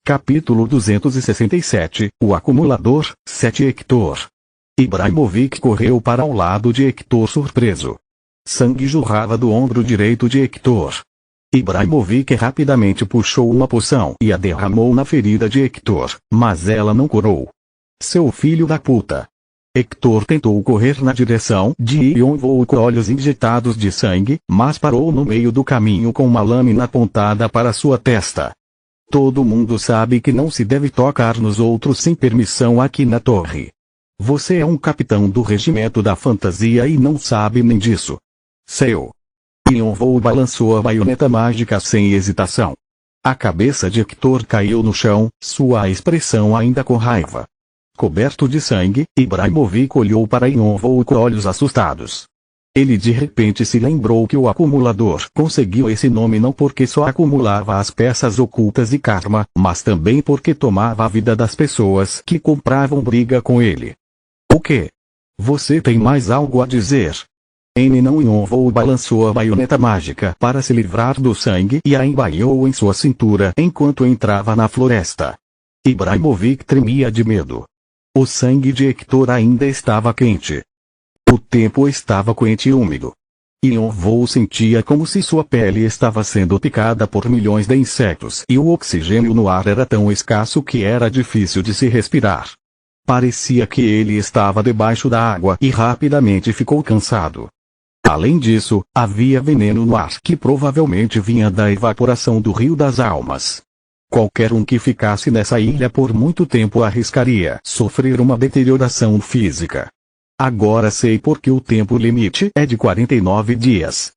Capítulo 267, O Acumulador, 7 Hector. Ibrahimovic correu para ao lado de Hector surpreso. Sangue jorrava do ombro direito de Hector. Ibrahimovic rapidamente puxou uma poção e a derramou na ferida de Hector, mas ela não curou. Seu filho da puta! Hector tentou correr na direção de Ionvou com olhos injetados de sangue, mas parou no meio do caminho com uma lâmina apontada para sua testa. Todo mundo sabe que não se deve tocar nos outros sem permissão aqui na torre. Você é um capitão do regimento da fantasia e não sabe nem disso. Seu. Ionvou balançou a baioneta mágica sem hesitação. A cabeça de Hector caiu no chão, sua expressão ainda com raiva. Coberto de sangue, Ibrahimovic olhou para Ionvou com olhos assustados. Ele de repente se lembrou que o acumulador conseguiu esse nome não porque só acumulava as peças ocultas de karma, mas também porque tomava a vida das pessoas que compravam briga com ele. O quê? Você tem mais algo a dizer? Não Ionvou balançou a baioneta mágica para se livrar do sangue e a embaiou em sua cintura enquanto entrava na floresta. Ibrahimovic tremia de medo. O sangue de Hector ainda estava quente. O tempo estava quente e úmido. Ionvou sentia como se sua pele estava sendo picada por milhões de insetos e o oxigênio no ar era tão escasso que era difícil de se respirar. Parecia que ele estava debaixo da água e rapidamente ficou cansado. Além disso, havia veneno no ar que provavelmente vinha da evaporação do Rio das Almas. Qualquer um que ficasse nessa ilha por muito tempo arriscaria sofrer uma deterioração física. Agora sei porque o tempo limite é de 49 dias.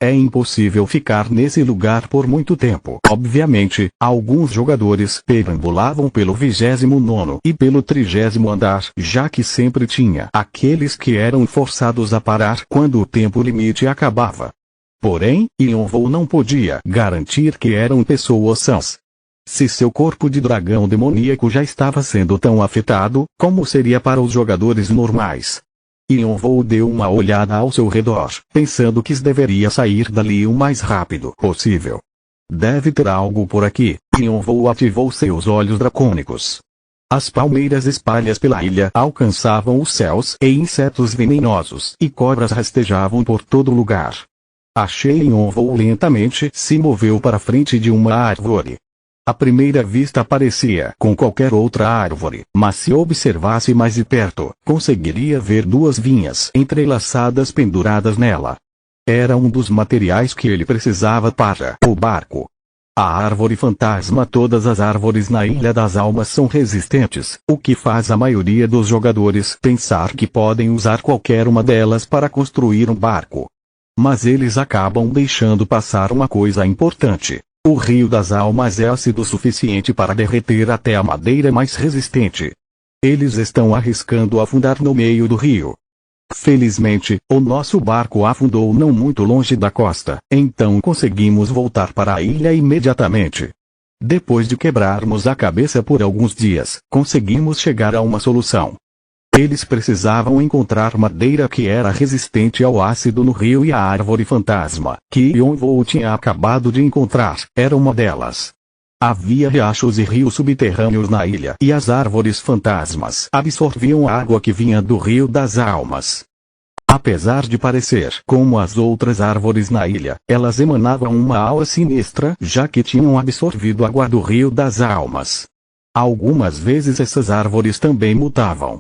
É impossível ficar nesse lugar por muito tempo. Obviamente, alguns jogadores perambulavam pelo 29º e pelo 30º andar, já que sempre tinha aqueles que eram forçados a parar quando o tempo limite acabava. Porém, Ionvou não podia garantir que eram pessoas sãs. Se seu corpo de dragão demoníaco já estava sendo tão afetado, como seria para os jogadores normais? Ionvou deu uma olhada ao seu redor, pensando que deveria sair dali o mais rápido possível. Deve ter algo por aqui. Ionvou ativou seus olhos dracônicos. As palmeiras espalhadas pela ilha alcançavam os céus e insetos venenosos e cobras rastejavam por todo lugar. Achei Ionvou lentamente se moveu para frente de uma árvore. À primeira vista parecia com qualquer outra árvore, mas se observasse mais de perto, conseguiria ver duas vinhas entrelaçadas penduradas nela. Era um dos materiais que ele precisava para o barco. A árvore fantasma. Todas as árvores na Ilha das Almas são resistentes, o que faz a maioria dos jogadores pensar que podem usar qualquer uma delas para construir um barco. Mas eles acabam deixando passar uma coisa importante. O Rio das Almas é ácido o suficiente para derreter até a madeira mais resistente. Eles estão arriscando afundar no meio do rio. Felizmente, o nosso barco afundou não muito longe da costa, então conseguimos voltar para a ilha imediatamente. Depois de quebrarmos a cabeça por alguns dias, conseguimos chegar a uma solução. Eles precisavam encontrar madeira que era resistente ao ácido no rio e a árvore fantasma, que Ionvou tinha acabado de encontrar, era uma delas. Havia riachos e rios subterrâneos na ilha e as árvores fantasmas absorviam a água que vinha do Rio das Almas. Apesar de parecer como as outras árvores na ilha, elas emanavam uma aura sinistra já que tinham absorvido a água do Rio das Almas. Algumas vezes essas árvores também mutavam.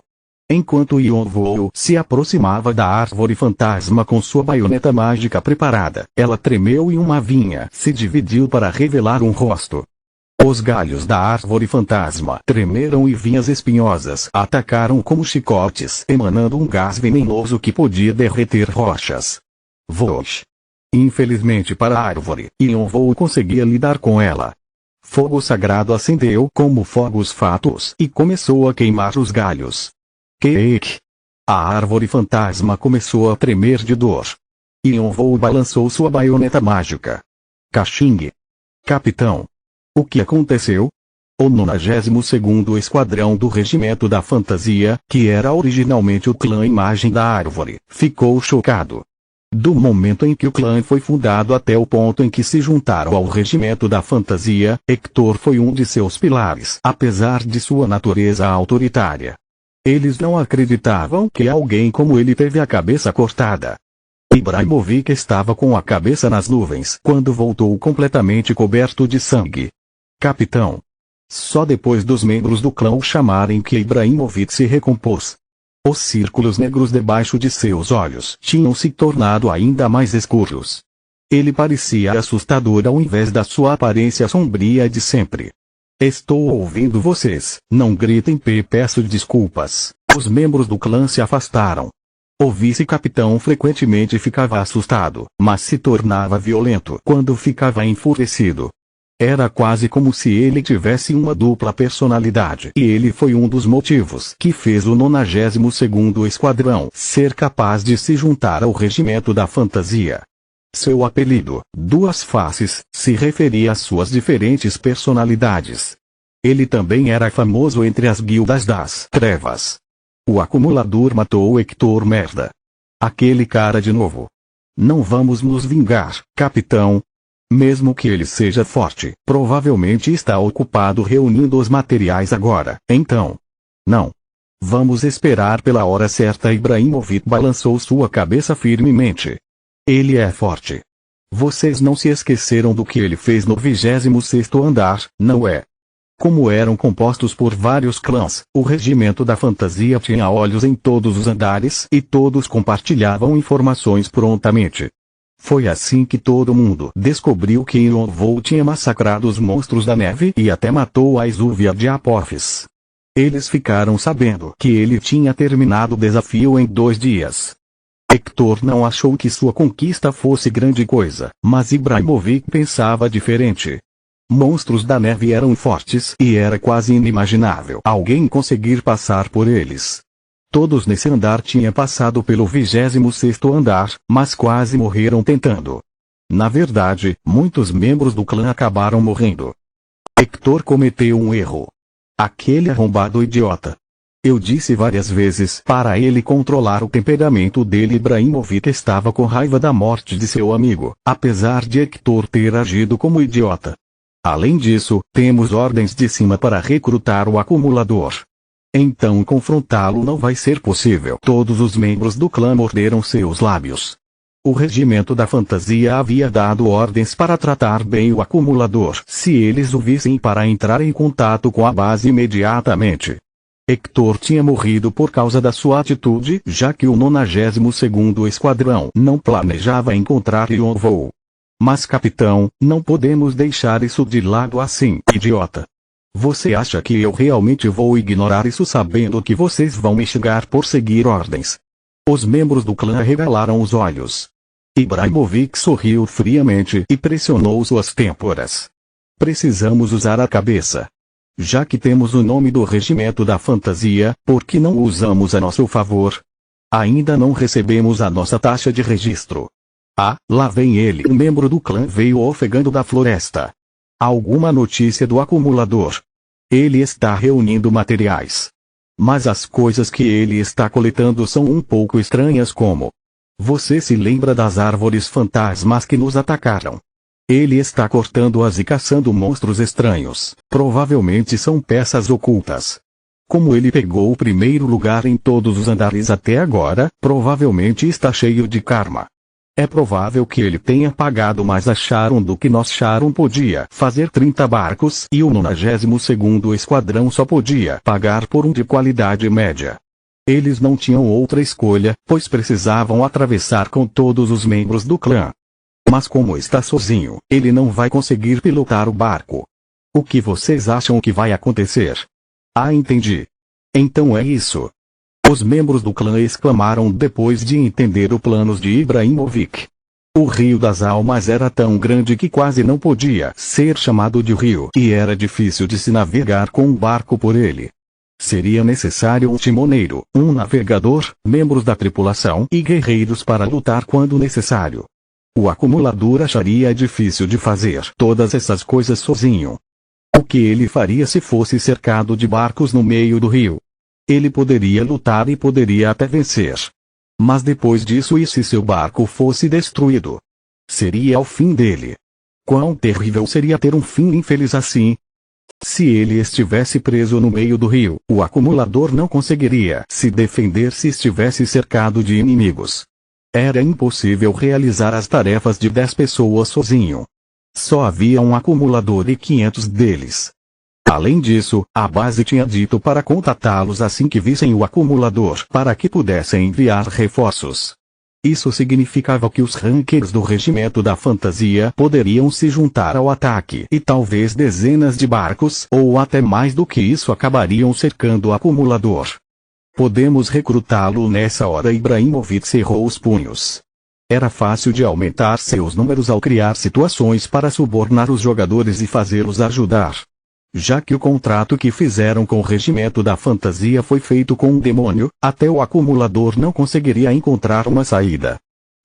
Enquanto Ionvou se aproximava da árvore fantasma com sua baioneta mágica preparada, ela tremeu e uma vinha se dividiu para revelar um rosto. Os galhos da árvore fantasma tremeram e vinhas espinhosas atacaram como chicotes, emanando um gás venenoso que podia derreter rochas. Voz. Infelizmente para a árvore, Ionvou conseguia lidar com ela. Fogo sagrado acendeu como fogos fatos e começou a queimar os galhos. Queque! A árvore fantasma começou a tremer de dor. Ionvou balançou sua baioneta mágica. Caxing! Capitão! O que aconteceu? O 92º Esquadrão do Regimento da Fantasia, que era originalmente o clã Imagem da Árvore, ficou chocado. Do momento em que o clã foi fundado até o ponto em que se juntaram ao regimento da fantasia, Hector foi um de seus pilares, apesar de sua natureza autoritária. Eles não acreditavam que alguém como ele teve a cabeça cortada. Ibrahimovic estava com a cabeça nas nuvens quando voltou completamente coberto de sangue. Capitão. Só depois dos membros do clã o chamarem que Ibrahimovic se recompôs. Os círculos negros debaixo de seus olhos tinham se tornado ainda mais escuros. Ele parecia assustador ao invés da sua aparência sombria de sempre. Estou ouvindo vocês, não gritem, peço desculpas. Os membros do clã se afastaram. O vice-capitão frequentemente ficava assustado, mas se tornava violento quando ficava enfurecido. Era quase como se ele tivesse uma dupla personalidade. E ele foi um dos motivos que fez o 92º Esquadrão ser capaz de se juntar ao regimento da fantasia. Seu apelido, Duas Faces, se referia às suas diferentes personalidades. Ele também era famoso entre as guildas das trevas. O acumulador matou Hector merda. Aquele cara de novo. Não vamos nos vingar, capitão. Mesmo que ele seja forte, provavelmente está ocupado reunindo os materiais agora. Então. Não. Vamos esperar pela hora certa. Ibrahimovic balançou sua cabeça firmemente. Ele é forte. Vocês não se esqueceram do que ele fez no 26º andar, não é? Como eram compostos por vários clãs, o regimento da fantasia tinha olhos em todos os andares e todos compartilhavam informações prontamente. Foi assim que todo mundo descobriu que Yonvou tinha massacrado os monstros da neve e até matou a Exúvia de Apophis. Eles ficaram sabendo que ele tinha terminado o desafio em 2 dias. Hector não achou que sua conquista fosse grande coisa, mas Ibrahimovic pensava diferente. Monstros da neve eram fortes e era quase inimaginável alguém conseguir passar por eles. Todos nesse andar tinham passado pelo 26º andar, mas quase morreram tentando. Na verdade, muitos membros do clã acabaram morrendo. Hector cometeu um erro. Aquele arrombado idiota. Eu disse várias vezes para ele controlar o temperamento dele. Ibrahimovic estava com raiva da morte de seu amigo, apesar de Hector ter agido como idiota. Além disso, temos ordens de cima para recrutar o acumulador. Então confrontá-lo não vai ser possível. Todos os membros do clã morderam seus lábios. O regimento da fantasia havia dado ordens para tratar bem o acumulador se eles o vissem para entrar em contato com a base imediatamente. Hector tinha morrido por causa da sua atitude, já que o 92º Esquadrão não planejava encontrar Yonvou. Mas capitão, não podemos deixar isso de lado assim, idiota. Você acha que eu realmente vou ignorar isso sabendo que vocês vão me xingar por seguir ordens? Os membros do clã arregalaram os olhos. Ibrahimovic sorriu friamente e pressionou suas têmporas. Precisamos usar a cabeça. Já que temos o nome do regimento da fantasia, por que não o usamos a nosso favor? Ainda não recebemos a nossa taxa de registro. Ah, lá vem ele. Um membro do clã veio ofegando da floresta. Alguma notícia do acumulador? Ele está reunindo materiais. Mas as coisas que ele está coletando são um pouco estranhas como... Você se lembra das árvores fantasmas que nos atacaram? Ele está cortando-as e caçando monstros estranhos. Provavelmente são peças ocultas. Como ele pegou o primeiro lugar em todos os andares até agora, provavelmente está cheio de karma. É provável que ele tenha pagado mais a Sharon do que nós. Sharon podia fazer 30 barcos e o 92º Esquadrão só podia pagar por um de qualidade média. Eles não tinham outra escolha, pois precisavam atravessar com todos os membros do clã. Mas como está sozinho, ele não vai conseguir pilotar o barco. O que vocês acham que vai acontecer? Ah, entendi. Então é isso. Os membros do clã exclamaram depois de entender os planos de Ibrahimovic. O Rio das Almas era tão grande que quase não podia ser chamado de rio e era difícil de se navegar com um barco por ele. Seria necessário um timoneiro, um navegador, membros da tripulação e guerreiros para lutar quando necessário. O acumulador acharia difícil de fazer todas essas coisas sozinho. O que ele faria se fosse cercado de barcos no meio do rio? Ele poderia lutar e poderia até vencer. Mas depois disso, e se seu barco fosse destruído? Seria o fim dele. Quão terrível seria ter um fim infeliz assim? Se ele estivesse preso no meio do rio, o acumulador não conseguiria se defender se estivesse cercado de inimigos. Era impossível realizar as tarefas de 10 pessoas sozinho. Só havia um acumulador e 500 deles. Além disso, a base tinha dito para contatá-los assim que vissem o acumulador para que pudessem enviar reforços. Isso significava que os rankers do regimento da fantasia poderiam se juntar ao ataque e talvez dezenas de barcos ou até mais do que isso acabariam cercando o acumulador. Podemos recrutá-lo nessa hora. Ibrahimovic cerrou os punhos. Era fácil de aumentar seus números ao criar situações para subornar os jogadores e fazê-los ajudar. Já que o contrato que fizeram com o regimento da fantasia foi feito com um demônio, até o acumulador não conseguiria encontrar uma saída.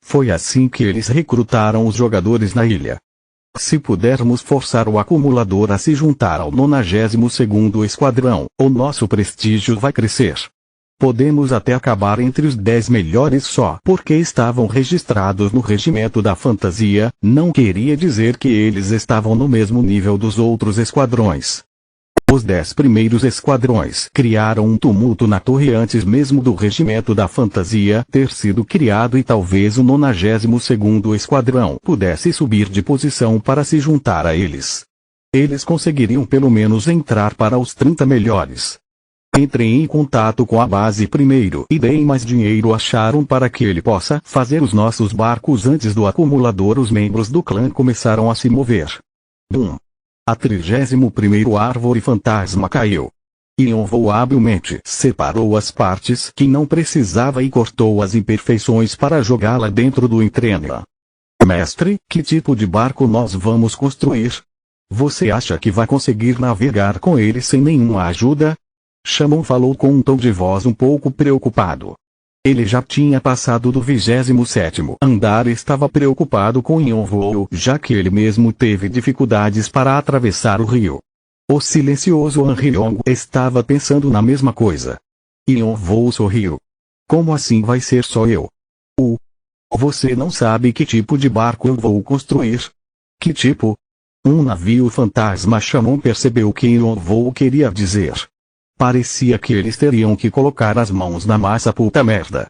Foi assim que eles recrutaram os jogadores na ilha. Se pudermos forçar o acumulador a se juntar ao 92º Esquadrão, o nosso prestígio vai crescer. Podemos até acabar entre os 10 melhores só porque estavam registrados no regimento da fantasia, não queria dizer que eles estavam no mesmo nível dos outros esquadrões. Os 10 primeiros esquadrões criaram um tumulto na torre antes mesmo do regimento da fantasia ter sido criado e talvez o 92º Esquadrão pudesse subir de posição para se juntar a eles. Eles conseguiriam pelo menos entrar para os 30 melhores. Entrem em contato com a base primeiro e deem mais dinheiro a Sharon para que ele possa fazer os nossos barcos antes do acumulador. Os membros do clã começaram a se mover. Bum! A 31ª árvore fantasma caiu. Ion voou habilmente, separou as partes que não precisava e cortou as imperfeições para jogá-la dentro do Entrena. Mestre, que tipo de barco nós vamos construir? Você acha que vai conseguir navegar com ele sem nenhuma ajuda? Shamon falou com um tom de voz um pouco preocupado. Ele já tinha passado do 27º andar e estava preocupado com Yonvoo, já que ele mesmo teve dificuldades para atravessar o rio. O silencioso Anriong estava pensando na mesma coisa. Yonvoo sorriu. Como assim vai ser só eu? Você não sabe que tipo de barco eu vou construir? Que tipo? Um navio fantasma. Shamon percebeu que Yonvoo queria dizer. Parecia que eles teriam que colocar as mãos na massa. Puta merda.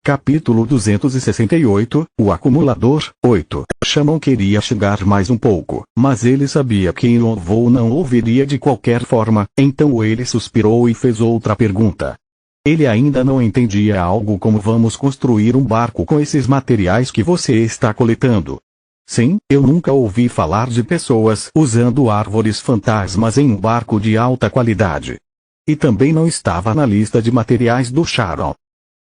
Capítulo 268, o acumulador, 8. Shamon queria chegar mais um pouco, mas ele sabia que Yonvoo não ouviria de qualquer forma, então ele suspirou e fez outra pergunta. Ele ainda não entendia algo como vamos construir um barco com esses materiais que você está coletando. Sim, eu nunca ouvi falar de pessoas usando árvores fantasmas em um barco de alta qualidade. E também não estava na lista de materiais do Sharon.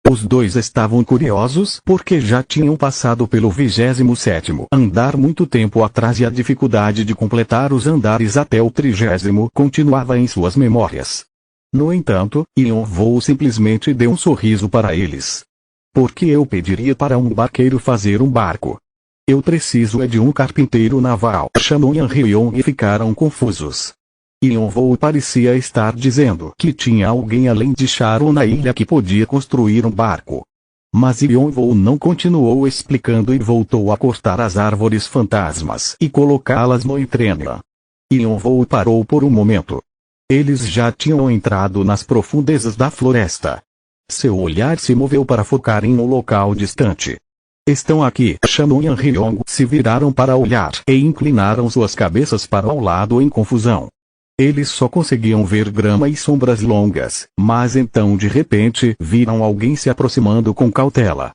Os dois estavam curiosos porque já tinham passado pelo 27º andar muito tempo atrás e a dificuldade de completar os andares até o 30º continuava em suas memórias. No entanto, Yonvoo simplesmente deu um sorriso para eles. Por que eu pediria para um barqueiro fazer um barco? Eu preciso de um carpinteiro naval. Shamon e Anriong ficaram confusos. Yonvoo parecia estar dizendo que tinha alguém além de Sharon na ilha que podia construir um barco. Mas Yonvoo não continuou explicando e voltou a cortar as árvores fantasmas e colocá-las no Entrena. Yonvoo parou por um momento. Eles já tinham entrado nas profundezas da floresta. Seu olhar se moveu para focar em um local distante. Estão aqui. Shamon e Anriong se viraram para olhar e inclinaram suas cabeças para o lado em confusão. Eles só conseguiam ver grama e sombras longas, mas então de repente viram alguém se aproximando com cautela.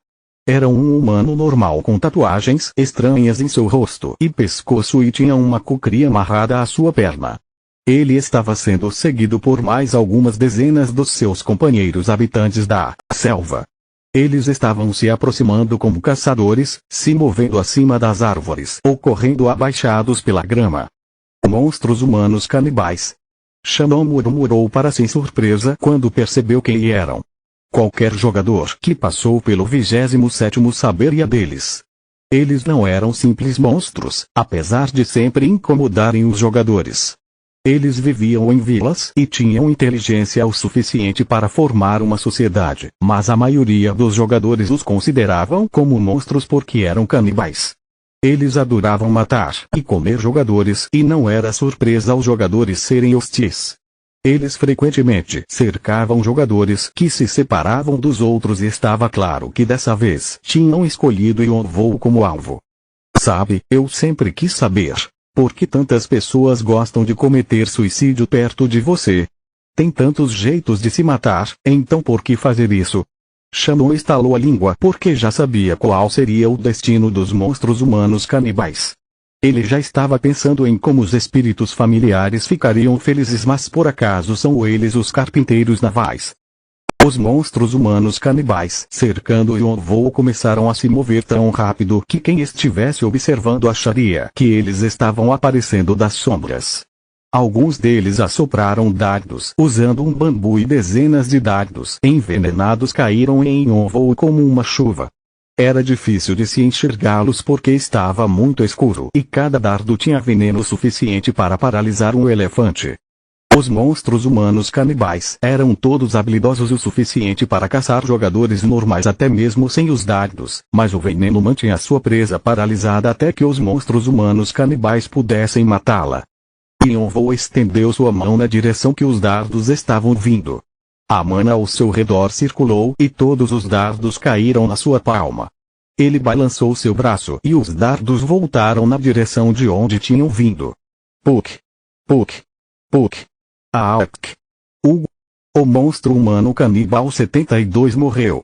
Era um humano normal com tatuagens estranhas em seu rosto e pescoço e tinha uma cocria amarrada à sua perna. Ele estava sendo seguido por mais algumas dezenas dos seus companheiros habitantes da selva. Eles estavam se aproximando como caçadores, se movendo acima das árvores ou correndo abaixados pela grama. Monstros humanos canibais. Shamon murmurou para si em surpresa quando percebeu quem eram. Qualquer jogador que passou pelo 27º saberia deles. Eles não eram simples monstros, apesar de sempre incomodarem os jogadores. Eles viviam em vilas e tinham inteligência o suficiente para formar uma sociedade, mas a maioria dos jogadores os consideravam como monstros porque eram canibais. Eles adoravam matar e comer jogadores e não era surpresa aos jogadores serem hostis. Eles frequentemente cercavam jogadores que se separavam dos outros e estava claro que dessa vez tinham escolhido Yonvou como alvo. Sabe, eu sempre quis saber. Por que tantas pessoas gostam de cometer suicídio perto de você? Tem tantos jeitos de se matar, então por que fazer isso? Shannon estalou a língua porque já sabia qual seria o destino dos monstros humanos canibais. Ele já estava pensando em como os espíritos familiares ficariam felizes, mas por acaso são eles os carpinteiros navais. Os monstros humanos canibais cercando Yonvou começaram a se mover tão rápido que quem estivesse observando acharia que eles estavam aparecendo das sombras. Alguns deles assopraram dardos usando um bambu e dezenas de dardos envenenados caíram em Yonvou como uma chuva. Era difícil de se enxergá-los porque estava muito escuro e cada dardo tinha veneno suficiente para paralisar um elefante. Os monstros humanos canibais eram todos habilidosos o suficiente para caçar jogadores normais até mesmo sem os dardos, mas o veneno mantinha sua presa paralisada até que os monstros humanos canibais pudessem matá-la. Yonvou estendeu sua mão na direção que os dardos estavam vindo. A mana ao seu redor circulou e todos os dardos caíram na sua palma. Ele balançou seu braço e os dardos voltaram na direção de onde tinham vindo. Puk! Puk! Puk! Aak! O monstro humano canibal 72 morreu.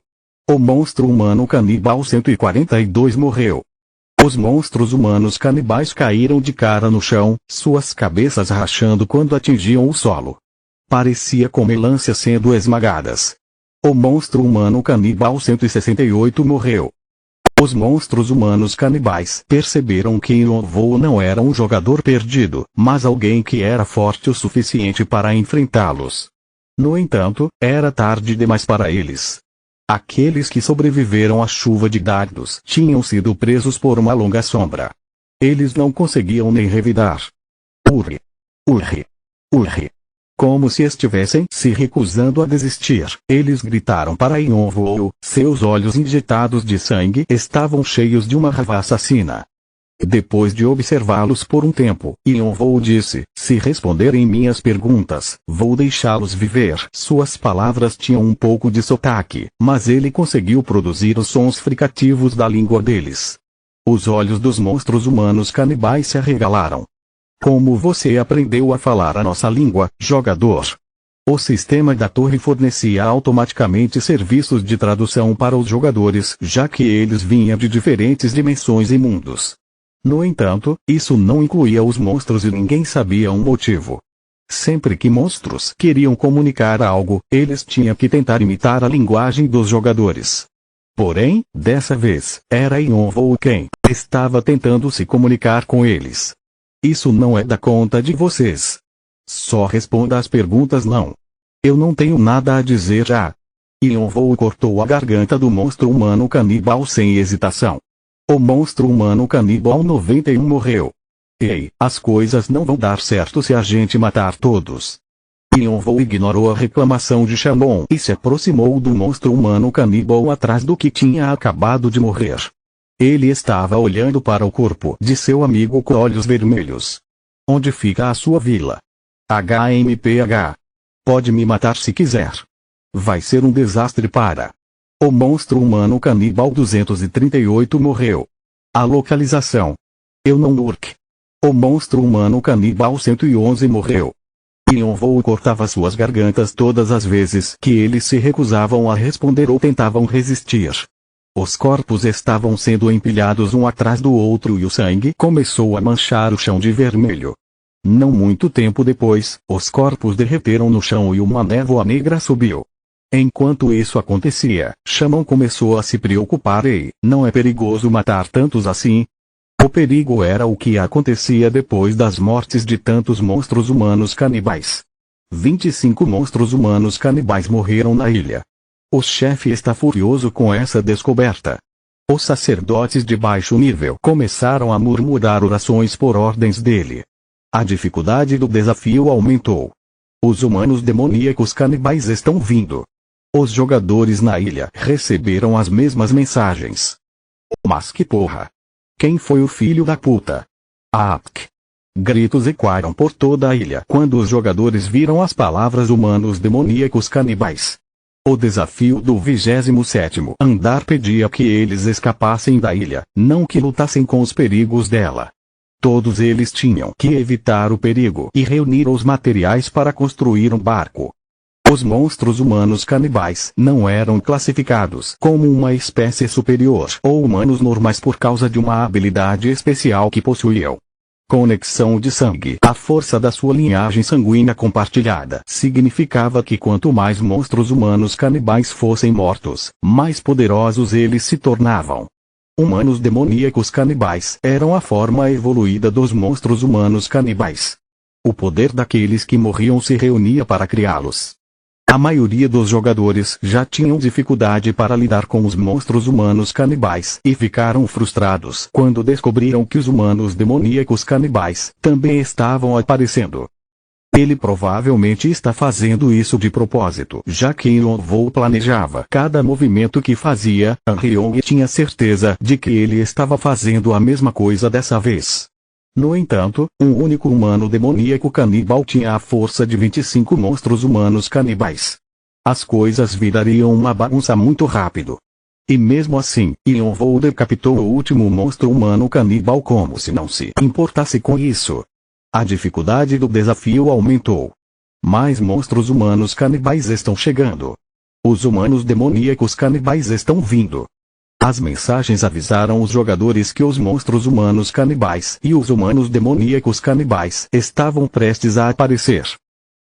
O monstro humano canibal 142 morreu. Os monstros humanos canibais caíram de cara no chão, suas cabeças rachando quando atingiam o solo. Parecia como melancia sendo esmagadas. O monstro humano canibal 168 morreu. Os monstros humanos canibais perceberam que Yonvou não era um jogador perdido, mas alguém que era forte o suficiente para enfrentá-los. No entanto, era tarde demais para eles. Aqueles que sobreviveram à chuva de dardos tinham sido presos por uma longa sombra. Eles não conseguiam nem revidar. Urri! Urri! Urri! Como se estivessem se recusando a desistir, eles gritaram para Yonvou, seus olhos injetados de sangue estavam cheios de uma raiva assassina. Depois de observá-los por um tempo, Yonvou disse, se responderem minhas perguntas, vou deixá-los viver. Suas palavras tinham um pouco de sotaque, mas ele conseguiu produzir os sons fricativos da língua deles. Os olhos dos monstros humanos canibais se arregalaram. Como você aprendeu a falar a nossa língua, jogador? O sistema da torre fornecia automaticamente serviços de tradução para os jogadores, já que eles vinham de diferentes dimensões e mundos. No entanto, isso não incluía os monstros e ninguém sabia o motivo. Sempre que monstros queriam comunicar algo, eles tinham que tentar imitar a linguagem dos jogadores. Porém, dessa vez, era Yonvou quem estava tentando se comunicar com eles. Isso não é da conta de vocês. Só responda às perguntas não. Eu não tenho nada a dizer já. Yonvou cortou a garganta do monstro humano canibal sem hesitação. O monstro humano canibal 91 morreu. Ei, as coisas não vão dar certo se a gente matar todos. Yonvou ignorou a reclamação de Shannon e se aproximou do monstro humano canibal atrás do que tinha acabado de morrer. Ele estava olhando para o corpo de seu amigo com olhos vermelhos. Onde fica a sua vila? HMPH. Pode me matar se quiser. Vai ser um desastre para. O monstro humano canibal 238 morreu. A localização. Eu não urk. O monstro humano canibal 111 morreu. Yonvou cortava suas gargantas todas as vezes que eles se recusavam a responder ou tentavam resistir. Os corpos estavam sendo empilhados um atrás do outro e o sangue começou a manchar o chão de vermelho. Não muito tempo depois, os corpos derreteram no chão e uma névoa negra subiu. Enquanto isso acontecia, Shannon começou a se preocupar. Ei, não é perigoso matar tantos assim? O perigo era o que acontecia depois das mortes de tantos monstros humanos canibais. 25 monstros humanos canibais morreram na ilha. O chefe está furioso com essa descoberta. Os sacerdotes de baixo nível começaram a murmurar orações por ordens dele. A dificuldade do desafio aumentou. Os humanos demoníacos canibais estão vindo. Os jogadores na ilha receberam as mesmas mensagens. Mas que porra! Quem foi o filho da puta? Aatk! Gritos ecoaram por toda a ilha quando os jogadores viram as palavras humanos demoníacos canibais. O desafio do 27º andar pedia que eles escapassem da ilha, não que lutassem com os perigos dela. Todos eles tinham que evitar o perigo e reunir os materiais para construir um barco. Os monstros humanos canibais não eram classificados como uma espécie superior ou humanos normais por causa de uma habilidade especial que possuíam. Conexão de sangue. A força da sua linhagem sanguínea compartilhada significava que quanto mais monstros humanos canibais fossem mortos, mais poderosos eles se tornavam. Humanos demoníacos canibais eram a forma evoluída dos monstros humanos canibais. O poder daqueles que morriam se reunia para criá-los. A maioria dos jogadores já tinham dificuldade para lidar com os monstros humanos canibais e ficaram frustrados quando descobriram que os humanos demoníacos canibais também estavam aparecendo. Ele provavelmente está fazendo isso de propósito, já que Yonvou planejava cada movimento que fazia. Ryong tinha certeza de que ele estava fazendo a mesma coisa dessa vez. No entanto, um único humano demoníaco canibal tinha a força de 25 monstros humanos canibais. As coisas virariam uma bagunça muito rápido. E mesmo assim, Yonvou decapitou o último monstro humano canibal como se não se importasse com isso. A dificuldade do desafio aumentou. Mais monstros humanos canibais estão chegando. Os humanos demoníacos canibais estão vindo. As mensagens avisaram os jogadores que os monstros humanos canibais e os humanos demoníacos canibais estavam prestes a aparecer.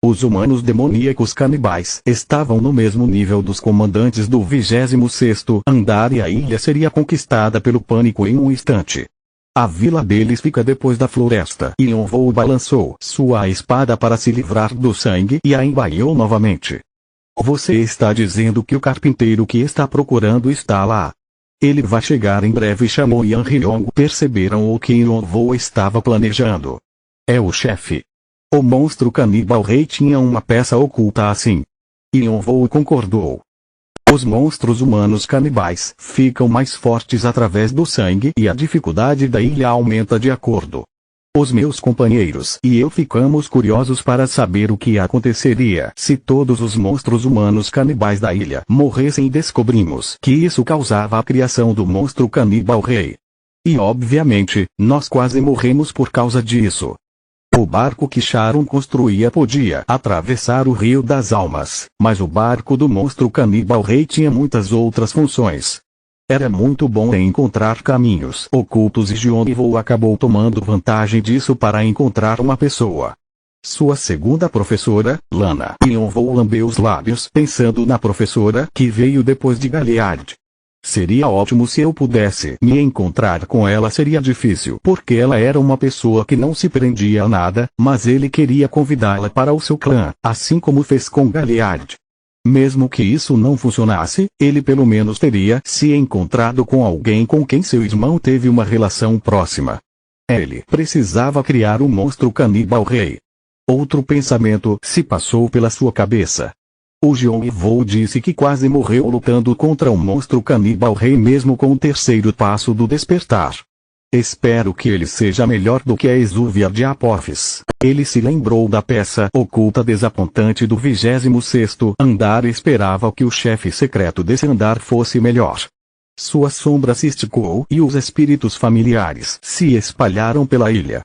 Os humanos demoníacos canibais estavam no mesmo nível dos comandantes do 26º andar e a ilha seria conquistada pelo pânico em um instante. A vila deles fica depois da floresta. Yonvou balançou sua espada para se livrar do sangue e a embaiou novamente. Você está dizendo que o carpinteiro que está procurando está lá. Ele vai chegar em breve, chamou Yan Ryong. Perceberam o que Yonvou estava planejando. É o chefe. O monstro canibal rei tinha uma peça oculta assim. Yonvou concordou. Os monstros humanos canibais ficam mais fortes através do sangue e a dificuldade da ilha aumenta de acordo. Os meus companheiros e eu ficamos curiosos para saber o que aconteceria se todos os monstros humanos canibais da ilha morressem e descobrimos que isso causava a criação do monstro canibal rei. E obviamente, nós quase morremos por causa disso. O barco que Sharon construía podia atravessar o Rio das Almas, mas o barco do monstro canibal rei tinha muitas outras funções. Era muito bom em encontrar caminhos ocultos e Yonvou acabou tomando vantagem disso para encontrar uma pessoa. Sua segunda professora, Lana. Yonvou lambeu os lábios pensando na professora que veio depois de Galliard. Seria ótimo se eu pudesse me encontrar com ela. Seria difícil porque ela era uma pessoa que não se prendia a nada, mas ele queria convidá-la para o seu clã, assim como fez com Galliard. Mesmo que isso não funcionasse, ele pelo menos teria se encontrado com alguém com quem seu irmão teve uma relação próxima. Ele precisava criar um monstro canibal rei. Outro pensamento se passou pela sua cabeça. O Yonvou disse que quase morreu lutando contra um monstro canibal rei mesmo com o terceiro passo do despertar. Espero que ele seja melhor do que a exúvia de Apophis. Ele se lembrou da peça oculta desapontante do 26º andar e esperava que o chefe secreto desse andar fosse melhor. Sua sombra se esticou e os espíritos familiares se espalharam pela ilha.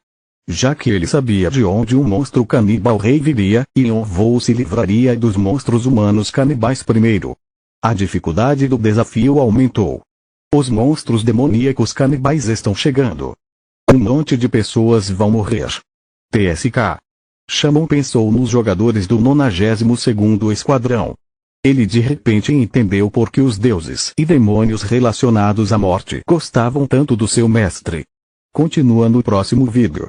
Já que ele sabia de onde um monstro canibal rei viria, Yonvou se livraria dos monstros humanos canibais primeiro. A dificuldade do desafio aumentou. Os monstros demoníacos canibais estão chegando. Um monte de pessoas vão morrer. TSK. Shaman pensou nos jogadores do 92º Esquadrão. Ele de repente entendeu por que os deuses e demônios relacionados à morte gostavam tanto do seu mestre. Continua no próximo vídeo.